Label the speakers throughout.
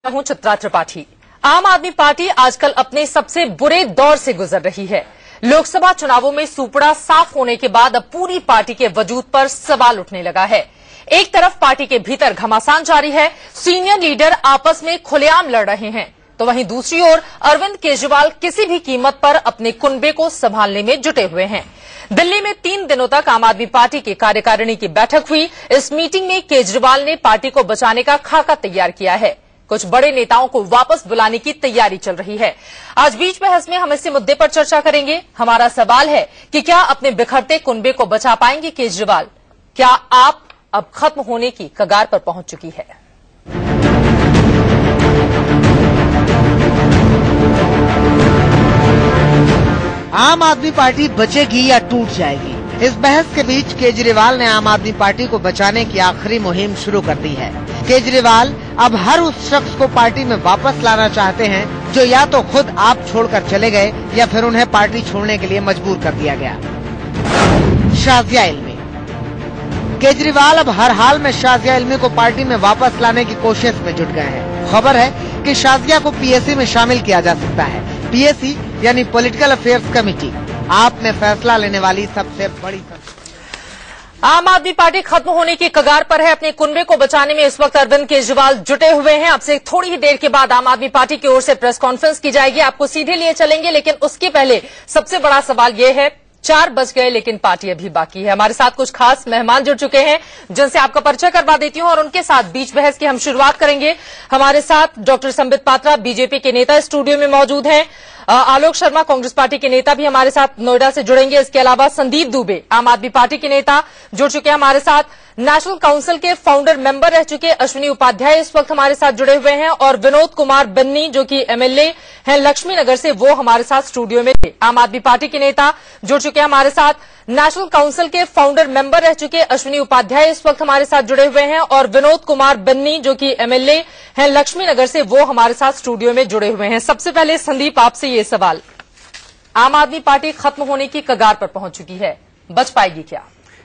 Speaker 1: हूं चित्रा त्रिपाठी। आम आदमी पार्टी आजकल अपने सबसे बुरे दौर से गुजर रही है। लोकसभा चुनावों में सूपड़ा साफ होने के बाद अब पूरी पार्टी के वजूद पर सवाल उठने लगा है। एक तरफ पार्टी के भीतर घमासान जारी है, सीनियर लीडर आपस में खुलेआम लड़ रहे हैं, तो वहीं दूसरी ओर अरविंद केजरीवाल किसी भी कीमत पर अपने कुनबे को संभालने में जुटे हुए हैं। दिल्ली में 3 दिनों तक आम आदमी पार्टी की कार्यकारिणी की बैठक हुई। इस मीटिंग में केजरीवाल ने पार्टी को बचाने का खाका तैयार किया है। कुछ बड़े नेताओं को वापस बुलाने की तैयारी चल रही है। आज बीच बहस में हम इसी मुद्दे पर चर्चा करेंगे। हमारा सवाल है कि क्या अपने बिखरते कुनबे को बचा पाएंगे केजरीवाल? क्या आप अब खत्म होने की कगार पर पहुंच चुकी है?
Speaker 2: आम आदमी पार्टी बचेगी या टूट जाएगी? इस बहस के बीच केजरीवाल ने आम आदमी पार्टी को बचाने की आखिरी मुहिम शुरू कर दी है। केजरीवाल अब हर उस शख्स को पार्टी में वापस लाना चाहते हैं जो या तो खुद आप छोड़कर चले गए या फिर उन्हें पार्टी छोड़ने के लिए मजबूर कर दिया गया। शाजिया इल्मी। केजरीवाल अब हर हाल में शाजिया इल्मी को पार्टी में वापस लाने की कोशिश में जुट गए हैं। खबर है कि शाजिया को पीएसी में शामिल किया जा सकता है। पीएसी यानी पॉलिटिकल अफेयर्स कमेटी, आप में फैसला लेने वाली सबसे बड़ी
Speaker 1: आम आदमी पार्टी खत्म होने की कगार पर है। अपने कुनबे को बचाने में इस वक्त अरविंद केजरीवाल जुटे हुए हैं। अब से थोड़ी ही देर के बाद आम आदमी पार्टी की ओर से प्रेस कॉन्फ्रेंस की जाएगी, आपको सीधे लिए चलेंगे, लेकिन उसके पहले सबसे बड़ा सवाल यह है, 4 बज गए लेकिन पार्टी अभी बाकी है। हमारे साथ कुछ खास मेहमान जुड़ चुके हैं जिनसे आपका परिचय करवा देती हूं और उनके साथ बीच बहस की हम शुरुआत करेंगे। हमारे साथ डॉक्टर संबित पात्रा बीजेपी के नेता स्टूडियो में मौजूद हैं। आलोक शर्मा कांग्रेस पार्टी के नेता भी हमारे साथ नोएडा से जुड़ेंगे। इसके अलावा संदीप दुबे आम आदमी पार्टी के नेता जुड़ चुके हैं हमारे साथ। नेशनल काउंसिल के फाउंडर मेंबर रह चुके अश्विनी उपाध्याय इस वक्त हमारे साथ जुड़े हुए हैं और विनोद कुमार बन्नी जो कि एमएलए हैं लक्ष्मी नगर से, वो हमारे साथ स्टूडियो में आम आदमी पार्टी के नेता जुड़ चुके हैं हमारे साथ। नेशनल काउंसिल के फाउंडर मेंबर रह चुके अश्विनी उपाध्याय इस वक्त हमारे साथ जुड़े हुए हैं और विनोद कुमार बन्नी जो कि एमएलए हैं लक्ष्मी नगर से, वो हमारे साथ स्टूडियो में जुड़े हुए हैं। सबसे पहले संदीप, आपसे ये सवाल, आम आदमी पार्टी खत्म होने की कगार पर पहुंच चुकी है, बच पाएगी क्या?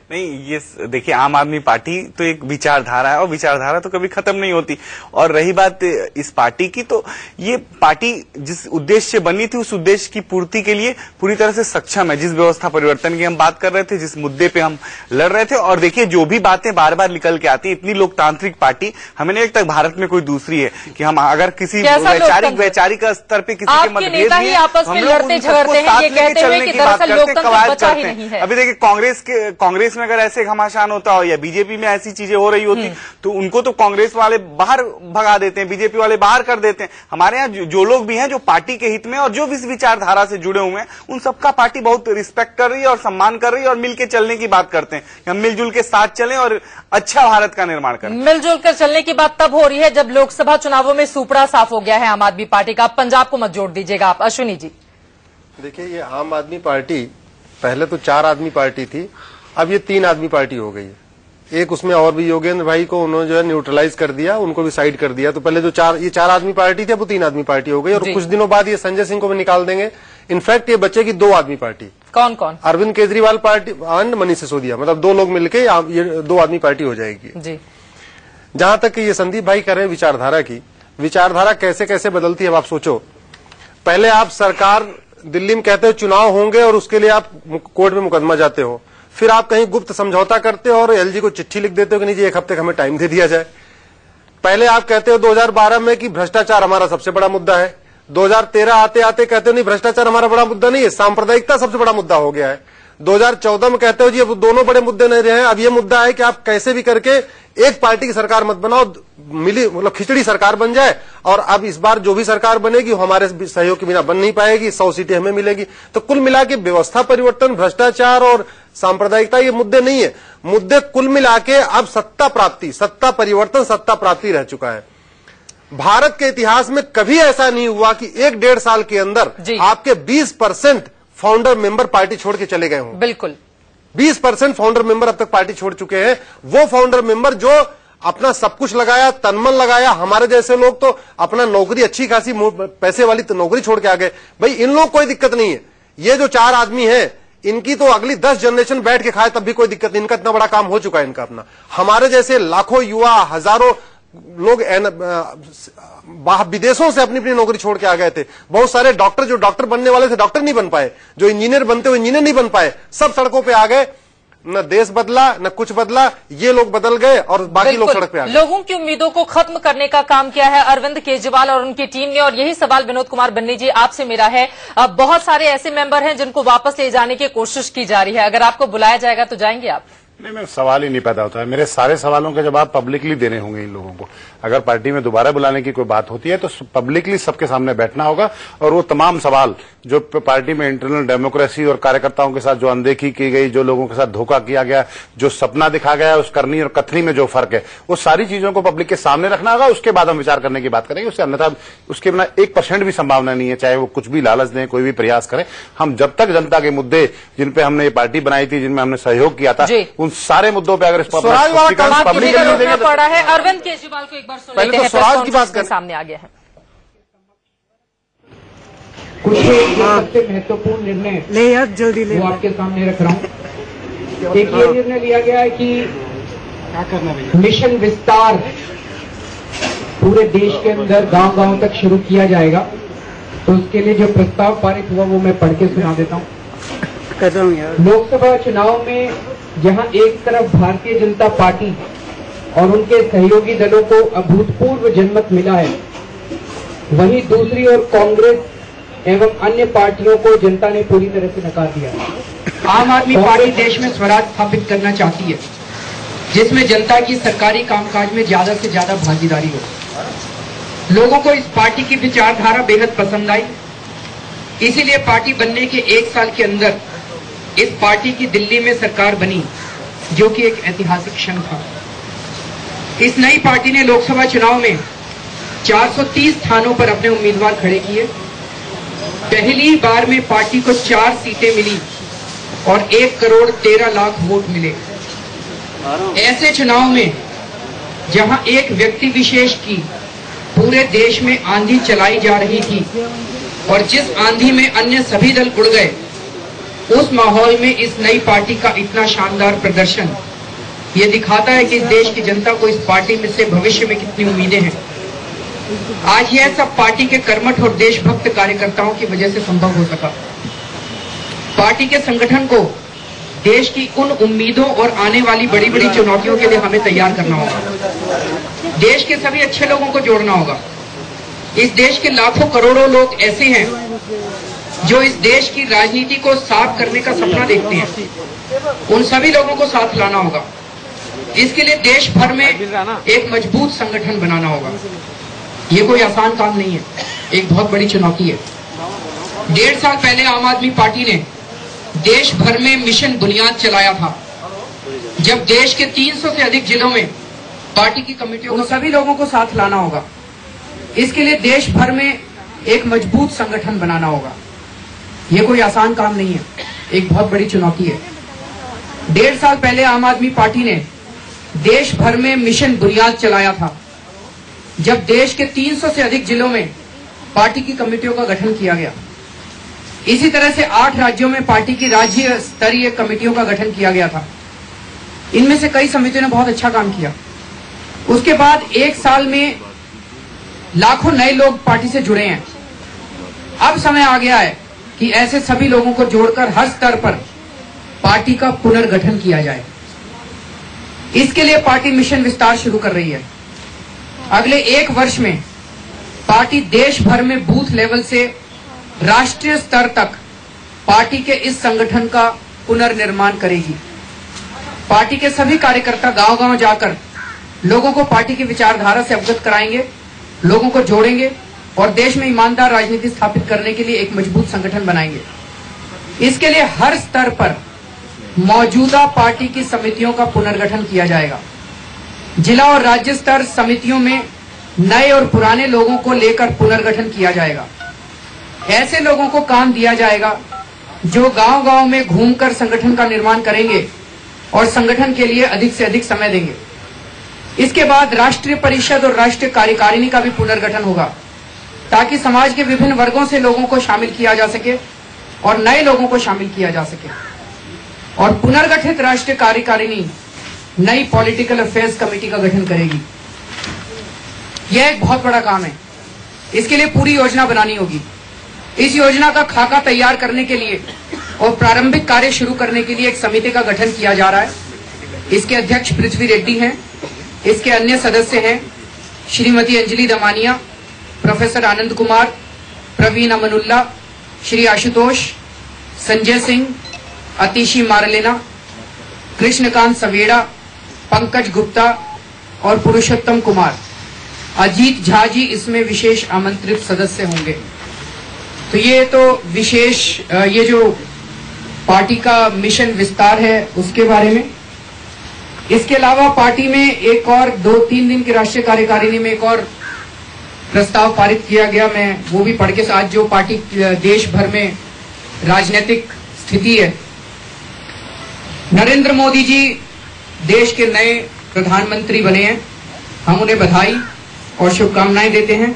Speaker 3: नहीं, ये देखिए, आम आदमी पार्टी तो एक विचारधारा है और विचारधारा तो कभी खत्म नहीं होती। और रही बात इस पार्टी की, तो ये पार्टी जिस उद्देश्य से बनी थी उस उद्देश्य की पूर्ति के लिए पूरी तरह से सक्षम है। जिस व्यवस्था परिवर्तन की हम बात कर रहे थे, जिस मुद्दे पे हम लड़ रहे थे, और देखिए जो भी बातें बार बार निकल के आती, इतनी लोकतांत्रिक पार्टी हमें नहीं लगता भारत में कोई दूसरी है कि हम अगर किसी वैचारिक स्तर पे किसी के मतभेद नहीं, हम लोग चलने की बात करते हैं, कवायद करते हैं। अभी देखिए कांग्रेस अगर ऐसे घमासान होता हो या बीजेपी में ऐसी चीजें हो रही होती तो उनको तो कांग्रेस वाले बाहर भगा देते हैं, बीजेपी वाले बाहर कर देते हैं। हमारे यहाँ जो लोग भी हैं जो पार्टी के हित में और जो इस विचारधारा से जुड़े हुए हैं, उन सबका पार्टी बहुत रिस्पेक्ट कर रही है और सम्मान कर रही है और मिलकर चलने की बात करते हैं। हम मिलजुल के साथ चलें और अच्छा भारत का निर्माण करें।
Speaker 1: मिलजुल कर चलने की बात तब हो रही है जब लोकसभा चुनावों में सूपड़ा साफ हो गया है आम आदमी पार्टी का। पंजाब को मत जोड़ दीजिएगा आप। अश्विनी जी,
Speaker 4: देखिए, ये आम आदमी पार्टी पहले तो 4 आदमी पार्टी थी, अब ये 3 आदमी पार्टी हो गई है। एक उसमें और भी योगेंद्र भाई को उन्होंने जो है न्यूट्रलाइज कर दिया, उनको भी साइड कर दिया। तो पहले जो 4 आदमी पार्टी थी, वो 3 आदमी पार्टी हो गई और कुछ दिनों बाद ये संजय सिंह को भी निकाल देंगे। इनफैक्ट ये बचेगी 2 आदमी पार्टी।
Speaker 1: कौन कौन?
Speaker 4: अरविंद केजरीवाल पार्टी एंड मनीष सिसोदिया, मतलब 2 लोग मिलकर ये 2 आदमी पार्टी हो जाएगी जी। जहां तक ये संदीप भाई कर रहे हैं विचारधारा की, विचारधारा कैसे कैसे बदलती है आप सोचो। पहले आप सरकार दिल्ली में कहते हो चुनाव होंगे और उसके लिए आप कोर्ट में मुकदमा जाते हो, फिर आप कहीं गुप्त समझौता करते हो और एलजी को चिट्ठी लिख देते हो कि नहीं जी 1 हफ्ते का हमें टाइम दे दिया जाए। पहले आप कहते हो 2012 में कि भ्रष्टाचार हमारा सबसे बड़ा मुद्दा है, 2013 आते आते कहते हो नहीं भ्रष्टाचार हमारा बड़ा मुद्दा नहीं है, सांप्रदायिकता सबसे बड़ा मुद्दा हो गया है। 2014 में कहते हो जी अब दोनों बड़े मुद्दे नहीं रहे हैं, अब ये मुद्दा है कि आप कैसे भी करके एक पार्टी की सरकार मत बनाओ, मतलब खिचड़ी सरकार बन जाए। और अब इस बार जो भी सरकार बनेगी वो हमारे सहयोग के बिना बन नहीं पाएगी, 100 सीटें हमें मिलेगी। तो कुल मिला के व्यवस्था परिवर्तन, भ्रष्टाचार और सांप्रदायिकता ये मुद्दे नहीं है। मुद्दे कुल मिला के अब सत्ता प्राप्ति, सत्ता परिवर्तन, सत्ता प्राप्ति रह चुका है। भारत के इतिहास में कभी ऐसा नहीं हुआ कि 1-1.5 साल के अंदर आपके 20% फाउंडर मेंबर पार्टी छोड़ के चले गए हों।
Speaker 1: बिल्कुल
Speaker 4: 20% फाउंडर मेंबर अब तक पार्टी छोड़ चुके हैं। वो फाउंडर मेंबर जो अपना सब कुछ लगाया, तनमन लगाया, हमारे जैसे लोग तो अपना नौकरी अच्छी खासी पैसे वाली तो नौकरी छोड़ के आ गए। भाई इन लोग कोई दिक्कत नहीं है। ये जो 4 आदमी हैं, इनकी तो अगली 10 जनरेशन बैठ के खाए तब भी कोई दिक्कत नहीं, इनका इतना बड़ा काम हो चुका है इनका अपना। हमारे जैसे लाखों युवा, हजारों लोग विदेशों से अपनी अपनी नौकरी छोड़ के आ गए थे। बहुत सारे डॉक्टर जो डॉक्टर बनने वाले थे डॉक्टर नहीं बन पाए, जो इंजीनियर बनते हुए इंजीनियर नहीं बन पाए, सब सड़कों पे आ गए। न देश बदला न कुछ बदला, ये लोग बदल गए और बाकी लोग सड़क पे आ गए।
Speaker 1: लोगों की उम्मीदों को खत्म करने का काम किया है अरविंद केजरीवाल और उनकी टीम ने। और यही सवाल विनोद कुमार बन्नी जी आपसे मेरा है। अब बहुत सारे ऐसे मेंबर हैं जिनको वापस ले जाने की कोशिश की जा रही है, अगर आपको बुलाया जाएगा तो जाएंगे आप?
Speaker 5: नहीं, मैं सवाल ही नहीं पैदा होता है। मेरे सारे सवालों के जवाब पब्लिकली देने होंगे इन लोगों को। अगर पार्टी में दोबारा बुलाने की कोई बात होती है तो पब्लिकली सबके सामने बैठना होगा और वो तमाम सवाल जो पार्टी में इंटरनल डेमोक्रेसी और कार्यकर्ताओं के साथ जो अनदेखी की गई, जो लोगों के साथ धोखा किया गया, जो सपना दिखा गया, उस करनी और कथनी में जो फर्क है, वो सारी चीजों को पब्लिक के सामने रखना होगा। उसके बाद हम विचार करने की बात करेंगे। उससे अन्यथा उसके बिना 1% भी संभावना नहीं है, चाहे वो कुछ भी लालच दें, कोई भी प्रयास करें। हम जब तक जनता के मुद्दे जिन पे हमने ये पार्टी बनाई थी, जिनमें हमने सहयोग किया था, उन सारे मुद्दों पे अगर
Speaker 1: पड़ा है। अरविंद केजरीवाल को एक बार सुन लेते हैं,
Speaker 4: स्वराज की बात
Speaker 1: सामने आ गया है।
Speaker 6: कुछ सबसे महत्वपूर्ण निर्णय ले यार जल्दी ले, वो आपके सामने रख रहा हूँ। एक ये निर्णय लिया गया है कि क्या करना है, मिशन विस्तार पूरे देश के अंदर गांव-गांव तक शुरू किया जाएगा। तो उसके लिए जो प्रस्ताव पारित हुआ वो मैं पढ़ के सुना देता हूँ। लोकसभा चुनाव में जहां एक तरफ भारतीय जनता पार्टी और उनके सहयोगी दलों को अभूतपूर्व जनमत मिला है, वहीं दूसरी ओर कांग्रेस एवं अन्य पार्टियों को जनता ने पूरी तरह से नकार दिया। आम आदमी पार्टी देश में स्वराज स्थापित करना चाहती है, जिसमें जनता की सरकारी कामकाज में ज्यादा से ज्यादा भागीदारी हो। लोगों को इस पार्टी की विचारधारा बेहद पसंद आई, इसीलिए पार्टी बनने के 1 साल के अंदर इस पार्टी की दिल्ली में सरकार बनी, जो कि एक ऐतिहासिक क्षण था। इस नई पार्टी ने लोकसभा चुनाव में 430 स्थानों पर अपने उम्मीदवार खड़े किए। पहली बार में पार्टी को 4 सीटें मिली और 1 करोड़ 13 लाख वोट मिले। ऐसे चुनाव में जहां एक व्यक्ति विशेष की पूरे देश में आंधी चलाई जा रही थी और जिस आंधी में अन्य सभी दल उड़ गए, उस माहौल में इस नई पार्टी का इतना शानदार प्रदर्शन ये दिखाता है कि इस देश की जनता को इस पार्टी में से भविष्य में कितनी उम्मीदें हैं। आज यह सब पार्टी के कर्मठ और देशभक्त कार्यकर्ताओं की वजह से संभव हो सका। पार्टी के संगठन को देश की उन उम्मीदों और आने वाली बड़ी बड़ी चुनौतियों के लिए हमें तैयार करना होगा। देश के सभी अच्छे लोगों को जोड़ना होगा। इस देश के लाखों करोड़ों लोग ऐसे हैं जो इस देश की राजनीति को साफ करने का सपना देखते हैं। उन सभी लोगों को साथ लाना होगा। इसके लिए देश भर में एक मजबूत संगठन बनाना होगा। ये कोई आसान काम नहीं है, एक बहुत बड़ी चुनौती है। 1.5 साल पहले आम आदमी पार्टी ने देश भर में मिशन बुनियाद चलाया था, जब देश के 300 से अधिक जिलों में पार्टी की कमेटियों को सभी लोगों को साथ लाना होगा। इसके लिए देश भर में एक मजबूत संगठन बनाना होगा। ये कोई आसान काम नहीं है, एक बहुत बड़ी चुनौती है। 1.5 साल पहले आम आदमी पार्टी ने देश भर में मिशन बुनियाद चलाया था, जब देश के 300 से अधिक जिलों में पार्टी की कमेटियों का गठन किया गया। इसी तरह से 8 राज्यों में पार्टी की राज्य स्तरीय कमेटियों का गठन किया गया था। इनमें से कई समितियों ने बहुत अच्छा काम किया। उसके बाद 1 साल में लाखों नए लोग पार्टी से जुड़े हैं। अब समय आ गया है कि ऐसे सभी लोगों को जोड़कर हर स्तर पर पार्टी का पुनर्गठन किया जाए। इसके लिए पार्टी मिशन विस्तार शुरू कर रही है। अगले 1 वर्ष में पार्टी देश भर में बूथ लेवल से राष्ट्रीय स्तर तक पार्टी के इस संगठन का पुनर्निर्माण करेगी। पार्टी के सभी कार्यकर्ता गांव-गांव जाकर लोगों को पार्टी की विचारधारा से अवगत कराएंगे, लोगों को जोड़ेंगे और देश में ईमानदार राजनीति स्थापित करने के लिए एक मजबूत संगठन बनाएंगे। इसके लिए हर स्तर पर मौजूदा पार्टी की समितियों का पुनर्गठन किया जाएगा। जिला और राज्य स्तर समितियों में नए और पुराने लोगों को लेकर पुनर्गठन किया जाएगा। ऐसे लोगों को काम दिया जाएगा जो गांव-गांव में घूमकर संगठन का निर्माण करेंगे और संगठन के लिए अधिक से अधिक समय देंगे। इसके बाद राष्ट्रीय परिषद और राष्ट्रीय कार्यकारिणी का भी पुनर्गठन होगा, ताकि समाज के विभिन्न वर्गों से लोगों को शामिल किया जा सके और नए लोगों को शामिल किया जा सके। और पुनर्गठित राष्ट्रीय कार्यकारिणी नई पॉलिटिकल अफेयर्स कमेटी का गठन करेगी। यह एक बहुत बड़ा काम है। इसके लिए पूरी योजना बनानी होगी। इस योजना का खाका तैयार करने के लिए और प्रारंभिक कार्य शुरू करने के लिए एक समिति का गठन किया जा रहा है। इसके अध्यक्ष पृथ्वी रेड्डी हैं। इसके अन्य सदस्य हैं श्रीमती अंजलि दमानिया, प्रोफेसर आनंद कुमार, प्रवीण अमनुल्ला, श्री आशुतोष, संजय सिंह, अतिशी मारलेना, कृष्णकांत सवेड़ा, पंकज गुप्ता और पुरुषोत्तम कुमार। अजीत झा जी इसमें विशेष आमंत्रित सदस्य होंगे। तो ये तो विशेष ये जो पार्टी का मिशन विस्तार है उसके बारे में। इसके अलावा पार्टी में एक और 2-3 दिन की राष्ट्रीय कार्यकारिणी में एक और प्रस्ताव पारित किया गया। मैं वो भी पढ़ के आज जो पार्टी देश भर में राजनीतिक स्थिति है, नरेंद्र मोदी जी देश के नए प्रधानमंत्री बने हैं। हम उन्हें बधाई और शुभकामनाएं देते हैं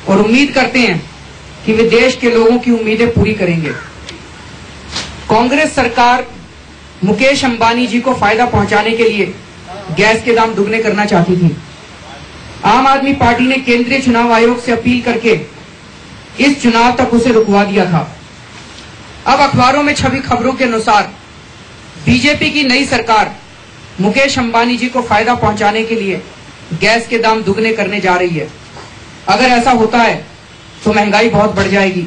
Speaker 6: और उम्मीद करते हैं कि वे देश के लोगों की उम्मीदें पूरी करेंगे। कांग्रेस सरकार मुकेश अंबानी जी को फायदा पहुंचाने के लिए गैस के दाम दुगने करना चाहती थी। आम आदमी पार्टी ने केंद्रीय चुनाव आयोग से अपील करके इस चुनाव तक उसे रुकवा दिया था। अब अखबारों में छपी खबरों के अनुसार बीजेपी की नई सरकार मुकेश अंबानी जी को फायदा पहुंचाने के लिए गैस के दाम दुगने करने जा रही है। अगर ऐसा होता है तो महंगाई बहुत बढ़ जाएगी,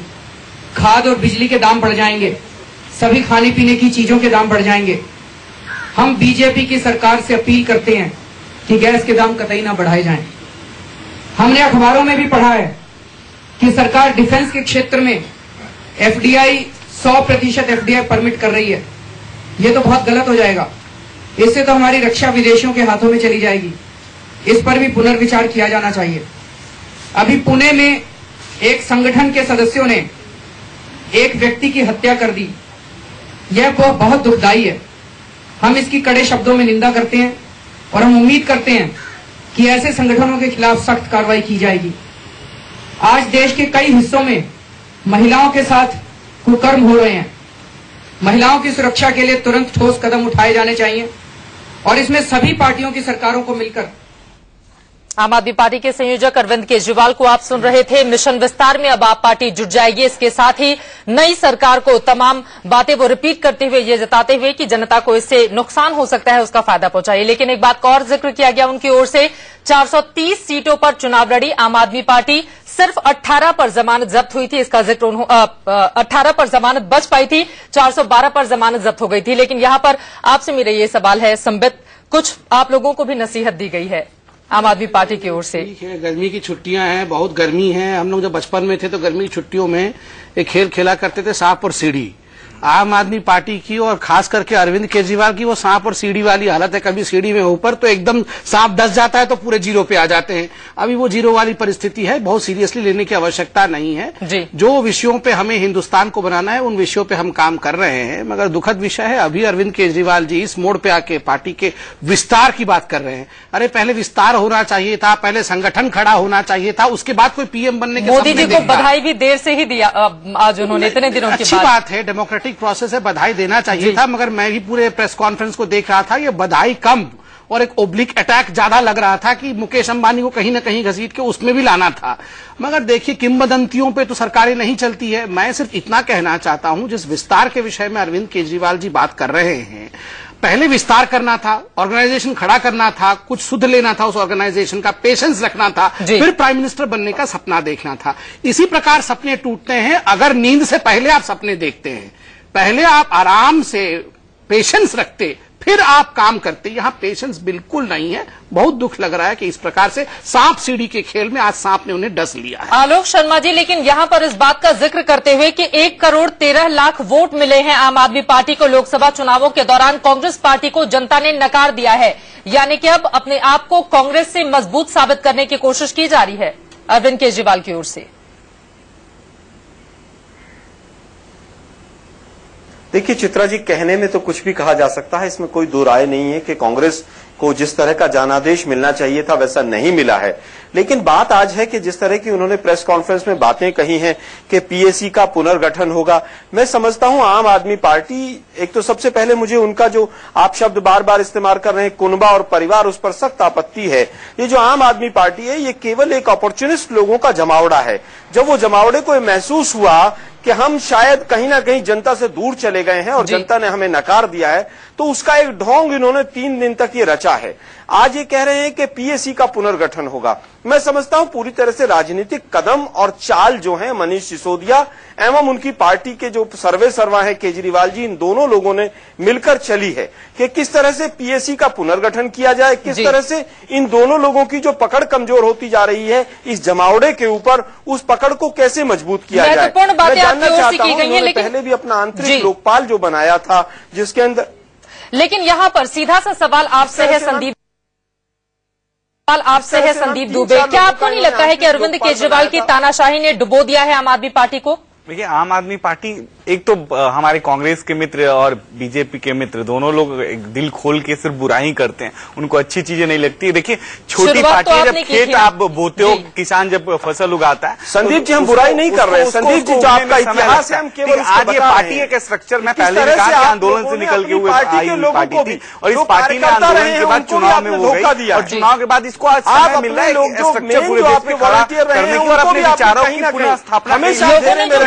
Speaker 6: खाद और बिजली के दाम बढ़ जाएंगे, सभी खाने पीने की चीजों के दाम बढ़ जाएंगे। हम बीजेपी की सरकार से अपील करते हैं कि गैस के दाम कतई ना बढ़ाए जाएं। हमने अखबारों में भी पढ़ा है कि सरकार डिफेंस के क्षेत्र में एफडीआई 100% एफडीआई परमिट कर रही है। ये तो बहुत गलत हो जाएगा। इससे तो हमारी रक्षा विदेशियों के हाथों में चली जाएगी। इस पर भी पुनर्विचार किया जाना चाहिए। अभी पुणे में एक संगठन के सदस्यों ने एक व्यक्ति की हत्या कर दी। यह बहुत दुखदाई है। हम इसकी कड़े शब्दों में निंदा करते हैं और हम उम्मीद करते हैं कि ऐसे संगठनों के खिलाफ सख्त कार्रवाई की जाएगी। आज देश के कई हिस्सों में महिलाओं के साथ कुकर्म हो रहे हैं। महिलाओं की सुरक्षा के लिए तुरंत ठोस कदम उठाए जाने चाहिए और इसमें सभी पार्टियों की सरकारों को मिलकर।
Speaker 1: आम आदमी पार्टी के संयोजक अरविंद केजरीवाल को आप सुन रहे थे। मिशन विस्तार में अब आप पार्टी जुट जाएगी। इसके साथ ही नई सरकार को तमाम बातें वो रिपीट करते हुए ये जताते हुए कि जनता को इससे नुकसान हो सकता है उसका फायदा पहुंचाइए। लेकिन एक बात का और जिक्र किया गया उनकी ओर से, 430 सीटों पर चुनाव लड़ी आम आदमी पार्टी, सिर्फ 18 पर जमानत जब्त हुई थी। इसका जिक्र 18 पर जमानत बच पाई थी, 412 पर जमानत जब्त हो गई थी। लेकिन यहां पर आपसे मेरा ये सवाल है संबित, कुछ आप लोगों को भी नसीहत दी गई है आम आदमी पार्टी की ओर से।
Speaker 7: गर्मी की छुट्टियां हैं, बहुत गर्मी है। हम लोग जब बचपन में थे तो गर्मी की छुट्टियों में एक खेल खेला करते थे, सांप और सीढ़ी। आम आदमी पार्टी की और खास करके अरविंद केजरीवाल की वो सांप और सीढ़ी वाली हालत है। कभी सीढ़ी में ऊपर तो एकदम सांप डस जाता है तो पूरे जीरो पे आ जाते हैं। अभी वो जीरो वाली परिस्थिति है। बहुत सीरियसली लेने की आवश्यकता नहीं है। जो विषयों पे हमें हिंदुस्तान को बनाना है उन विषयों पे हम काम कर रहे हैं। मगर दुखद विषय है, अभी अरविंद केजरीवाल जी इस मोड़ पे आके पार्टी के विस्तार की बात कर रहे हैं। अरे पहले विस्तार होना चाहिए था, पहले संगठन खड़ा होना चाहिए था, उसके बाद कोई पीएम बनने के।
Speaker 1: मोदी जी को बधाई भी देर से ही दिया आज उन्होंने, इतने दिनों की
Speaker 7: अच्छी बात है, डेमोक्रेटिक प्रोसेस है, बधाई देना चाहिए था। मगर मैं भी पूरे प्रेस कॉन्फ्रेंस को देख रहा था, ये बधाई कम और एक ओब्लिक अटैक ज्यादा लग रहा था कि मुकेश अंबानी को कहीं ना कहीं घसीट के उसमें भी लाना था। मगर देखिए, किंवदंतियों पे तो सरकारें नहीं चलती है। मैं सिर्फ इतना कहना चाहता हूं, जिस विस्तार के विषय में अरविंद केजरीवाल जी बात कर रहे हैं, पहले विस्तार करना था, ऑर्गेनाइजेशन खड़ा करना था, कुछ सुध लेना था उस ऑर्गेनाइजेशन का, पेशेंस रखना था, फिर प्राइम मिनिस्टर बनने का सपना देखना था। इसी प्रकार सपने टूटते हैं अगर नींद से पहले आप सपने देखते हैं। पहले आप आराम से पेशेंस रखते, फिर आप काम करते। यहां पेशेंस बिल्कुल नहीं है। बहुत दुख लग रहा है कि इस प्रकार से सांप सीढ़ी के खेल में आज सांप ने उन्हें डस लिया है।
Speaker 1: आलोक शर्मा जी, लेकिन यहां पर इस बात का जिक्र करते हुए कि 1,13,00,000 वोट मिले हैं आम आदमी पार्टी को लोकसभा चुनावों के दौरान, कांग्रेस पार्टी को जनता ने नकार दिया है। यानी कि अब अपने आप को कांग्रेस से मजबूत साबित करने की कोशिश की जा रही है अरविंद केजरीवाल की ओर से।
Speaker 8: देखिए चित्रा जी, कहने में तो कुछ भी कहा जा सकता है, इसमें कोई दो राय नहीं है कि कांग्रेस को जिस तरह का जनादेश मिलना चाहिए था वैसा नहीं मिला है। लेकिन बात आज है कि जिस तरह की उन्होंने प्रेस कॉन्फ्रेंस में बातें कही हैं कि पीएसी का पुनर्गठन होगा, मैं समझता हूं आम आदमी पार्टी, एक तो सबसे पहले मुझे उनका जो आप शब्द बार बार इस्तेमाल कर रहे हैं कुनबा और परिवार, उस पर सख्त आपत्ति है। ये जो आम आदमी पार्टी है ये केवल एक अपॉर्चुनिस्ट लोगों का जमावड़ा है। जब वो जमावड़े को महसूस हुआ कि हम शायद कहीं ना कहीं जनता से दूर चले गए हैं और जनता ने हमें नकार दिया है, तो उसका एक ढोंग इन्होंने 3 दिन तक ये रचा है। आज ये कह रहे हैं कि पीएसी का पुनर्गठन होगा। मैं समझता हूं पूरी तरह से राजनीतिक कदम और चाल जो है मनीष सिसोदिया एवं उनकी पार्टी के जो सर्वे सर्वा है केजरीवाल जी, इन दोनों लोगों ने मिलकर चली है कि किस तरह से पीएसी का पुनर्गठन किया जाए, किस तरह से इन दोनों लोगों की जो पकड़ कमजोर होती जा रही है इस जमावड़े के ऊपर, उस पकड़ को कैसे मजबूत किया जाए। मैं जानना चाहता हूं, उन्होंने पहले भी अपना आंतरिक लोकपाल जो बनाया था जिसके अंदर,
Speaker 1: लेकिन यहाँ पर सीधा सा सवाल आपसे है संदीप दुबे, क्या आपको नहीं लगता है कि अरविंद केजरीवाल की तानाशाही ने डुबो दिया है आम आदमी पार्टी को?
Speaker 3: देखिए, आम आदमी पार्टी एक तो हमारे कांग्रेस के मित्र और बीजेपी के मित्र दोनों लोग दिल खोल के सिर्फ बुराई करते हैं, उनको अच्छी चीजें नहीं लगती। देखिए, छोटी पार्टी है, जब खेत आप बोते हो, किसान जब फसल उगाता है।
Speaker 8: संदीप जी, हम बुराई नहीं कर रहे। संदीप जी, जो आपका इतिहास है हम केवल
Speaker 3: आज ये पार्टी है, स्ट्रक्चर में पहले भी कहा आंदोलन से निकल के हुए पार्टी थी और इस पार्टी ने आंदोलन के बाद चुनाव में वो गई और चुनाव के बाद इसको आज समय मिल रहा है स्ट्रक्चर पूरे देश में खड़ा करने की और अपने विचारों की पुनः स्थापना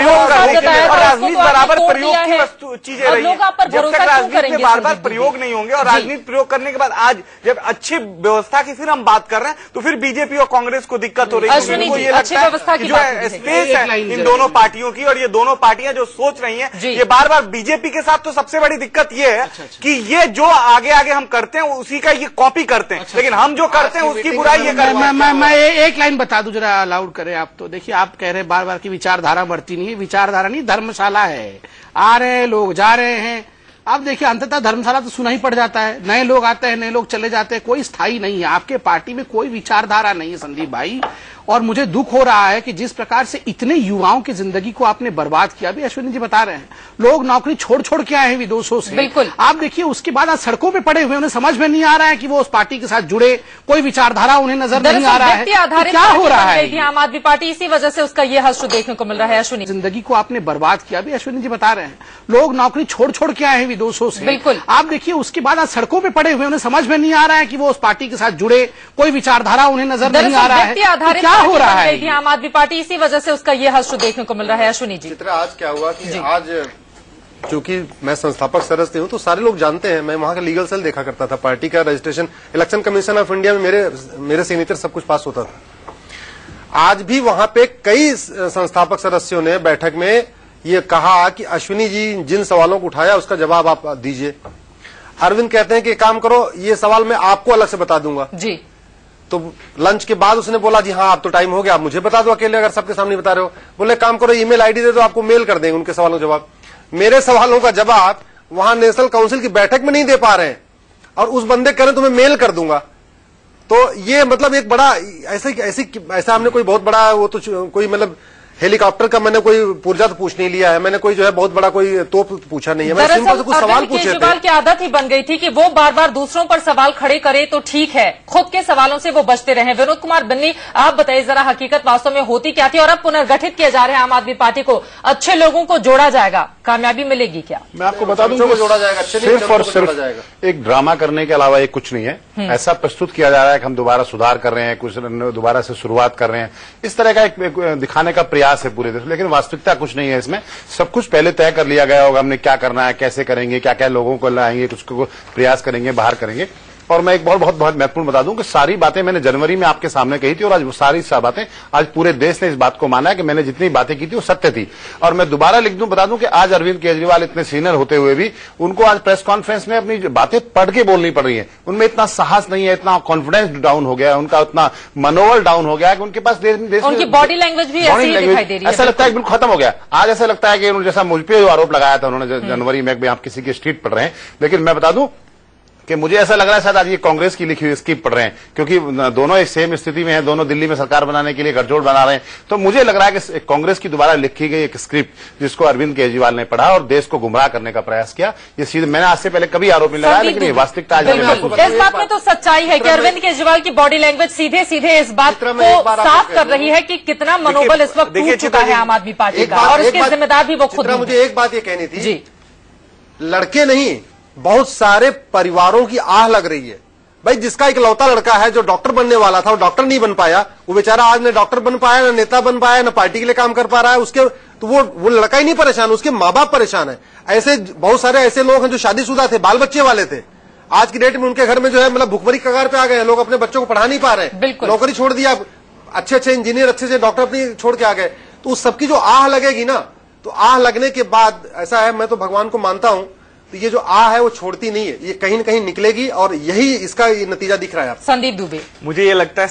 Speaker 3: और राजनीति बराबर प्रयोग की वस्तु चीजें रही है। जब तक राजनीति में बार बार प्रयोग नहीं होंगे और राजनीति प्रयोग करने के बाद आज जब अच्छी व्यवस्था की फिर हम बात कर रहे हैं तो फिर बीजेपी और कांग्रेस को दिक्कत हो रही है। उनको ये लगता है कि जो स्पेस है इन दोनों पार्टियों की, और ये दोनों पार्टियां जो सोच रही हैं, ये बार बार बीजेपी के साथ तो सबसे बड़ी दिक्कत ये है कि ये जो आगे आगे हम करते हैं उसी का ये कॉपी करते हैं, लेकिन हम जो करते हैं उसकी बुराई ये करते हैं।
Speaker 7: मैं एक लाइन बता दूं, जरा अलाउड करें आप तो। देखिए, आप कह रहे हैं बार बार की विचारधारा बढ़ती नहीं है, विचारधारा नहीं धर्मशाला है, आ रहे हैं लोग, जा रहे हैं। अब देखिए, अंततः धर्मशाला तो सुना ही पड़ जाता है, नए लोग आते हैं, नए लोग चले जाते हैं, कोई स्थायी नहीं है। आपके पार्टी में कोई विचारधारा नहीं है संदीप भाई, और मुझे दुख हो रहा है कि जिस प्रकार से इतने युवाओं की जिंदगी को आपने बर्बाद किया। अभी अश्विनी जी बता रहे हैं लोग नौकरी छोड़ छोड़ के आए हैं विदेशों से।
Speaker 1: बिल्कुल,
Speaker 7: आप देखिए उसके बाद आज सड़कों पे पड़े हुए, उन्हें समझ में नहीं आ रहा है कि वो उस पार्टी के साथ जुड़े, कोई विचारधारा उन्हें नजर नहीं आ रहा है। क्या हो रहा है
Speaker 1: आम आदमी पार्टी, इसी वजह से उसका ये हश्र देखने को मिल रहा है। अश्विनी,
Speaker 7: जिंदगी को आपने बर्बाद किया। अभी अश्विनी जी बता रहे हैं लोग नौकरी छोड़ छोड़ के आए हैं विदेशों से।
Speaker 1: बिल्कुल,
Speaker 7: आप देखिए उसके बाद आज सड़कों पे पड़े हुए, उन्हें समझ में नहीं आ रहा है कि वो उस पार्टी के साथ जुड़े, कोई विचारधारा उन्हें नजर नहीं आ रहा है। क्या हो रहा है
Speaker 1: आम आदमी पार्टी, इसी वजह से उसका ये हश्र देखने को मिल रहा है। अश्विनी जी,
Speaker 4: चित्रा, आज क्या हुआ कि आज चूंकि मैं संस्थापक सदस्य हूं तो सारे लोग जानते हैं, मैं वहां का लीगल सेल देखा करता था, पार्टी का registration, election commission of India में मेरे सिग्नेचर सब कुछ पास होता था। आज भी वहां पे कई संस्थापक सदस्यों ने बैठक में ये कहा कि अश्विनी जी जिन सवालों को उठाया उसका जवाब आप दीजिए। अरविंद कहते हैं कि काम करो, ये सवाल मैं आपको अलग से बता दूंगा
Speaker 1: जी।
Speaker 4: तो लंच के बाद उसने बोला जी हाँ, आप तो टाइम हो गया, आप मुझे बता दो अकेले, अगर सबके सामने बता रहे हो। बोले काम करो, ईमेल आईडी दे दो, आपको मेल कर देंगे उनके सवालों का जवाब। मेरे सवालों का जवाब वहां नेशनल काउंसिल की बैठक में नहीं दे पा रहे हैं और उस बंदे कह रहे तो मैं मेल कर दूंगा। तो ये मतलब एक बड़ा ऐसा हमने कोई बहुत बड़ा वो तो कोई मतलब हेलीकॉप्टर का मैंने कोई पुर्जा तो पूछ नहीं लिया है, मैंने कोई जो है बहुत बड़ा कोई तोप पूछा नहीं है, मैंने सिंपल से कुछ सवाल पूछे थे।
Speaker 1: केजरीवाल की आदत ही बन गई थी कि वो बार बार दूसरों पर सवाल खड़े करे तो ठीक है, खुद के सवालों से वो बचते रहे। विनोद कुमार बन्नी, आप बताइए जरा हकीकत वास्तव में होती क्या थी और अब पुनर्गठित किया जा रहा है आम आदमी पार्टी को, अच्छे लोगों को जोड़ा जाएगा, कामयाबी मिलेगी क्या?
Speaker 5: मैं आपको बता दूं,
Speaker 4: जोड़ा जाएगा,
Speaker 5: सिर्फ और सिर्फ एक ड्रामा करने के अलावा एक कुछ नहीं है। ऐसा प्रस्तुत किया जा रहा है कि हम दोबारा सुधार कर रहे हैं, कुछ दोबारा से शुरुआत कर रहे हैं, इस तरह का एक दिखाने का प्रयास है पूरे देश, लेकिन वास्तविकता कुछ नहीं है इसमें। सब कुछ पहले तय कर लिया गया होगा, हमने क्या करना है, कैसे करेंगे, क्या क्या लोगों को लाएंगे, उसको प्रयास करेंगे, बाहर करेंगे। और मैं एक बहुत महत्वपूर्ण बता दूं कि सारी बातें मैंने जनवरी में आपके सामने कही थी और आज वो सारी बातें आज पूरे देश ने इस बात को माना है कि मैंने जितनी बातें की थी वो सत्य थी। और मैं दोबारा लिख दूं, बता दूं कि आज अरविंद केजरीवाल इतने सीनियर होते हुए भी उनको आज प्रेस कॉन्फ्रेंस में अपनी बातें पढ़ के बोलनी पड़ रही है। उनमें इतना साहस नहीं है, इतना कॉन्फिडेंस डाउन हो गया है, उनका उतना मनोबल डाउन हो गया है कि उनके पास देश
Speaker 1: उनकी बॉडी लैंग्वेज भी ऐसी ही दिखाई दे रही है।
Speaker 5: ऐसा लगता है बिल्कुल खत्म हो गया। आज ऐसा लगता है कि जैसा मुझ पर जो आरोप लगाया था उन्होंने जनवरी में, आप किसी की स्ट्रीट पढ़ रहे हैं, लेकिन मैं बता दूं कि मुझे ऐसा लग रहा है शायद आज ये कांग्रेस की लिखी हुई स्क्रिप्ट पढ़ रहे हैं, क्योंकि दोनों एक सेम स्थिति में हैं, दोनों दिल्ली में सरकार बनाने के लिए गठजोड़ बना रहे हैं। तो मुझे लग रहा है कि कांग्रेस की दोबारा लिखी गई एक स्क्रिप्ट जिसको अरविंद केजरीवाल ने पढ़ा और देश को गुमराह करने का प्रयास किया। ये सीधे मैंने आज से पहले कभी आरोप नहीं लगाया, लेकिन ये वास्तविकता आज
Speaker 1: इस बात में तो सच्चाई है कि अरविंद केजरीवाल की बॉडी लैंग्वेज सीधे सीधे इस बात को साफ कर रही है कि कितना मनोबल इस वक्त टूट चुका है आम आदमी पार्टी का, और इसके जिम्मेदार भी वो खुद।
Speaker 4: मुझे एक बात ये कहनी थी जी, लड़के नहीं, बहुत सारे परिवारों की आह लग रही है। भाई जिसका इकलौता लड़का है जो डॉक्टर बनने वाला था, वो डॉक्टर नहीं बन पाया, वो बेचारा आज न डॉक्टर बन पाया, न नेता बन पाया, न पार्टी के लिए काम कर पा रहा है, उसके तो वो लड़का ही नहीं परेशान, उसके माँ बाप परेशान है। ऐसे बहुत सारे ऐसे लोग हैं जो शादीशुदा थे, बाल बच्चे वाले थे, आज की डेट में उनके घर में जो है मतलब भुखमरी कगार पे आ गए हैं, लोग अपने बच्चों को पढ़ा नहीं पा रहे हैं, नौकरी छोड़ दिया, अच्छे अच्छे इंजीनियर अच्छे से डॉक्टर अपनी छोड़ के आ गए। तो उस सबकी जो आह लगेगी ना, तो आह लगने के बाद ऐसा है, मैं तो भगवान को मानता हूं, तो ये जो आह है वो छोड़ती नहीं है, ये कहीं न कहीं निकलेगी और यही इसका ये नतीजा दिख रहा है।
Speaker 1: संदीप दुबे,
Speaker 3: मुझे ये लगता है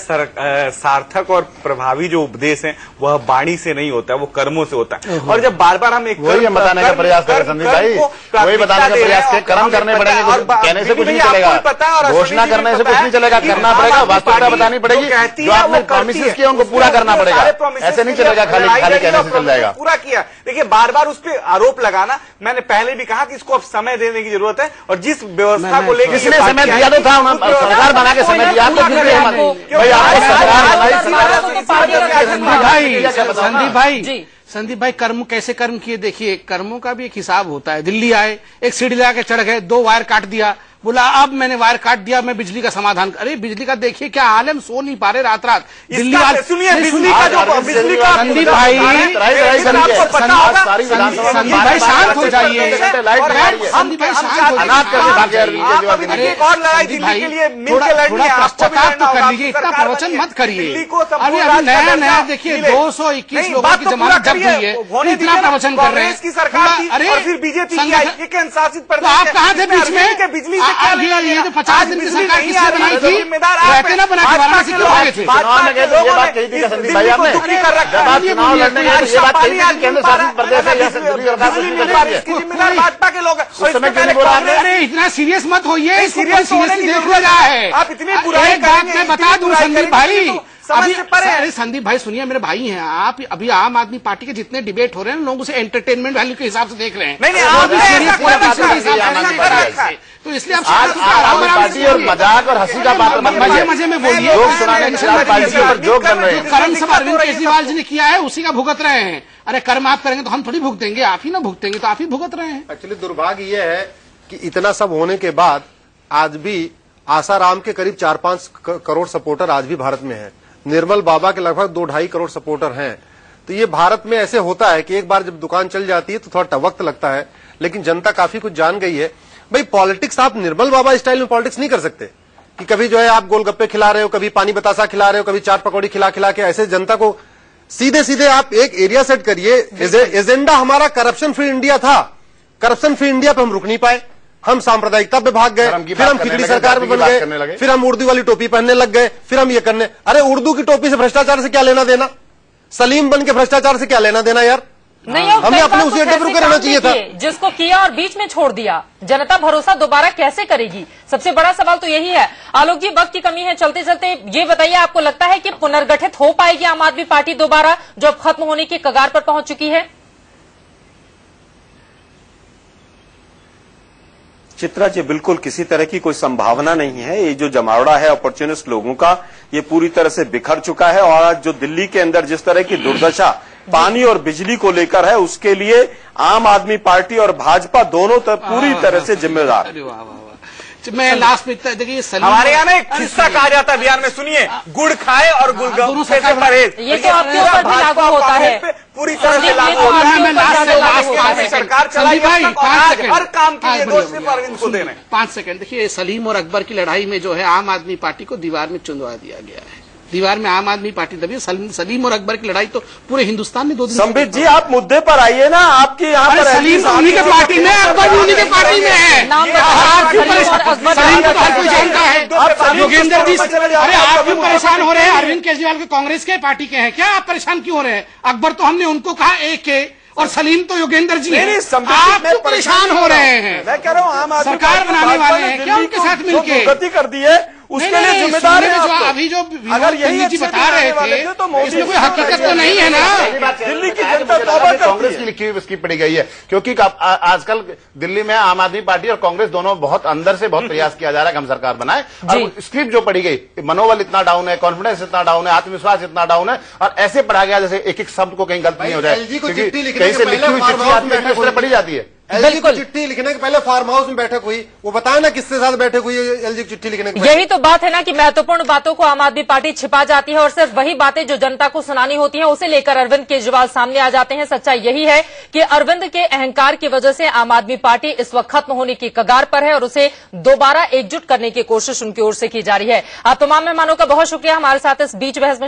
Speaker 3: सार्थक और प्रभावी जो उपदेश है वह वाणी से नहीं होता है, वो कर्मों से होता है। और जब बार बार हम एक
Speaker 5: वही बताने का प्रयास करें संदीप भाई, वही बताने का प्रयास करें, कर्म करने पड़ेंगे, कहने से कुछ नहीं चलेगा, घोषणा करने से कुछ नहीं चलेगा, करना पड़ेगा, वास्तविकता बतानी पड़ेगी, जो आपने प्रॉमिसेस किए उनको पूरा करना पड़ेगा, ऐसे नहीं चलेगा खाली खाली कहने से चल जाएगा।
Speaker 3: पूरा किया। देखिए बार बार उस पर आरोप लगाना, मैंने पहले भी कहा कि इसको अब समय देने की जरूरत है, और जिस व्यवस्था को लेकर
Speaker 5: किसने समय दिया तो था, सरकार बना के समय दिया तो
Speaker 7: संदीप भाई कर्म कैसे कर्म किए, देखिए कर्मों का भी एक हिसाब होता है। दिल्ली आए, एक सीढ़ी लगा के चढ़ गए, 2 वायर काट दिया, बोला अब मैंने वायर काट दिया, मैं बिजली का समाधान। अरे बिजली का देखिए क्या हाल है, हम सो नहीं पा रहे रात रात। दिल्ली वाले
Speaker 3: सुनिए, बिजली का जो बिजली का
Speaker 7: संदीप भाई शांत हो जाइए, संदीप भाई शांत हो जाइए, और लड़ाई दिल्ली के लिए मिलकर लड़नी है, पश्चाताप तो कर लीजिए, इतना प्रवचन मत करिए। अभी नया नया देखिए 221 लोगों की जमानत जब्त हुई है, इतना प्रवचन कर रहे हैं
Speaker 3: की सरकार। अरे फिर बीजेपी की अनुशासित प्रदेश,
Speaker 7: आप कहाँ थे बीच में?
Speaker 3: बिजली
Speaker 7: अभी ये जो 50 दिन की सरकार किसने बनाई थी, रहते ना बना के वाराणसी क्यों आए थे?
Speaker 5: चुनाव में गए तो ये बात कही थी संदीप भाई आपने, जब आप चुनाव लड़ने गए तो ये बात कही थी केंद्र शासित प्रदेश है या दिल्ली सरकार कुछ नहीं कर रही है,
Speaker 3: जिम्मेदार भाजपा के लोग।
Speaker 5: उस समय क्यों नहीं बोला आपने?
Speaker 7: अरे इतना सीरियस मत होइए, सीरियस देख रहा है।
Speaker 3: आप इतनी बुराई
Speaker 7: एक बात मैं बता दूं संदीप भाई,
Speaker 3: अभी
Speaker 7: अरे संदीप भाई सुनिए, मेरे भाई हैं आप, अभी आम आदमी पार्टी के जितने डिबेट हो रहे हैं लोग उसे एंटरटेनमेंट वैल्यू के हिसाब से देख रहे हैं। तो इसलिए आप
Speaker 5: पार्टी और मजाक और हंसी का बात
Speaker 7: मजे में बोलिए, कर्म सब अरविंद केजरीवाल जी ने किया है उसी का भुगत रहे हैं। अरे कर्म आप करेंगे तो हम थोड़ी भुगतेंगे, आप ही ना भुगतेंगे तो आप ही भुगत रहे हैं।
Speaker 4: एक्चुअली दुर्भाग्य ये है कि इतना सब होने के बाद आज भी आसाराम के करीब 4-5 करोड़ सपोर्टर आज भी भारत में हैं। निर्मल बाबा के लगभग 2-2.5 करोड़ सपोर्टर हैं। तो ये भारत में ऐसे होता है कि एक बार जब दुकान चल जाती है तो थोड़ा वक्त लगता है, लेकिन जनता काफी कुछ जान गई है। भाई पॉलिटिक्स आप निर्मल बाबा स्टाइल में पॉलिटिक्स नहीं कर सकते कि कभी जो है आप गोलगप्पे खिला रहे हो, कभी पानी बतासा खिला रहे हो, कभी चाट पकौड़ी खिला के ऐसे जनता को सीधे सीधे आप एक एरिया सेट करिए। एजेंडा हमारा करप्शन फ्री इंडिया था, करप्शन फ्री इंडिया पे हम रुक नहीं पाए, हम सांप्रदायिकता पे भाग गए, फिर हम खिचड़ी सरकार में बन गए, फिर हम उर्दू वाली टोपी पहनने लग गए, फिर हम ये करने। अरे उर्दू की टोपी से भ्रष्टाचार से क्या लेना देना? सलीम बन के भ्रष्टाचार से क्या लेना देना यार?
Speaker 1: नहीं,
Speaker 4: हमें अपने उसी अड्डे पर रहना चाहिए था,
Speaker 1: जिसको किया और बीच में छोड़ दिया। जनता भरोसा दोबारा कैसे करेगी? सबसे बड़ा सवाल तो यही है। आलोक जी, वक्त की कमी है, चलते चलते ये बताइए, आपको लगता है कि पुनर्गठित हो पाएगी आम आदमी पार्टी दोबारा, जो अब खत्म होने की कगार पर पहुंच चुकी है?
Speaker 8: चित्रा जी, बिल्कुल किसी तरह की कोई संभावना नहीं है। ये जो जमावड़ा है अपॉर्चुनिस्ट लोगों का, ये पूरी तरह से बिखर चुका है। और आज जो दिल्ली के अंदर जिस तरह की दुर्दशा पानी और बिजली को लेकर है, उसके लिए आम आदमी पार्टी और भाजपा दोनों पूरी तरह से जिम्मेदार।
Speaker 7: मैं लास्ट में देखिए,
Speaker 3: हमारे यहाँ एक किस्सा कहा जाता है बिहार में, सुनिए, गुड़ खाए और गुलगप्पे से परहेज।
Speaker 1: ये तो आपके ऊपर भी लागू होता है,
Speaker 3: पूरी तरह से लागू होता है। सरकार चलाई हर काम के लिए दोष सिर्फ अरविंद को दे रहे हैं।
Speaker 7: 5 सेकंड देखिए, सलीम और अकबर की लड़ाई में जो है आम आदमी पार्टी को दीवार में चुनवा दिया गया है। दीवार में आम आदमी पार्टी दबी। सलीम और अकबर की लड़ाई तो पूरे हिंदुस्तान में 2 दिन।
Speaker 8: संबित जी, आप मुद्दे पर आइए ना, आपकी यहाँ पर
Speaker 7: सलीम उन्हीं के पार्टी में, अकबर भी उन्हीं के पार्टी में है। सलीम को हर कोई जानता है। योगेंद्र जी, अरे आप क्यों परेशान हो रहे हैं? अरविंद केजरीवाल के कांग्रेस के पार्टी के हैं क्या? आप परेशान क्यों हो रहे हैं? अकबर तो हमने उनको कहा एक के, और सलीम तो योगेंद्र जी हैं।
Speaker 8: समझे,
Speaker 7: आप तो परेशान हो रहे हैं।
Speaker 8: मैं कह रहा हूँ आम आदमी
Speaker 7: सरकार बनाने वाले हैं क्या उनके साथ मिलके
Speaker 8: गति कर दी है, उसके लिए जिम्मेदार है आप तो।
Speaker 7: अभी जो
Speaker 8: अगर यही
Speaker 7: जी बता रहे थे तो इसमें कोई हकीकत तो नहीं है ना।
Speaker 8: दिल्ली की जनता तौबा
Speaker 5: कांग्रेस की लिखी हुई स्क्रिप्ट पड़ी गई है, क्योंकि आजकल दिल्ली में आम आदमी पार्टी और कांग्रेस दोनों बहुत अंदर से बहुत प्रयास किया जा रहा है कि हम सरकार बनाए, और स्क्रिप्ट जो पड़ी गई, मनोबल इतना डाउन है, कॉन्फिडेंस इतना डाउन है, आत्मविश्वास इतना डाउन है, और ऐसे पढ़ा गया जैसे एक एक शब्द को कहीं गलत नहीं हो जाए, क्योंकि कहीं से लिखी हुई चिट्ठी आती है तो पड़ी जाती है।
Speaker 4: एलजी को चिट्ठी लिखने के पहले फार्म हाउस में बैठक हुई, वो बताया ना किसके साथ बैठक हुई एलजी की चिट्ठी लिखने के पहले।
Speaker 1: यही तो बात है ना कि महत्वपूर्ण बातों को आम आदमी पार्टी छिपा जाती है और सिर्फ वही बातें जो जनता को सुनानी होती हैं उसे लेकर अरविंद केजरीवाल सामने आ जाते हैं। सच्चाई यही है कि अरविंद के अहंकार की वजह से आम आदमी पार्टी इस वक्त खत्म होने की कगार पर है और उसे दोबारा एकजुट करने की कोशिश उनकी ओर से की जा रही है। आप तमाम मेहमानों का बहुत शुक्रिया हमारे साथ इस बीच बहस में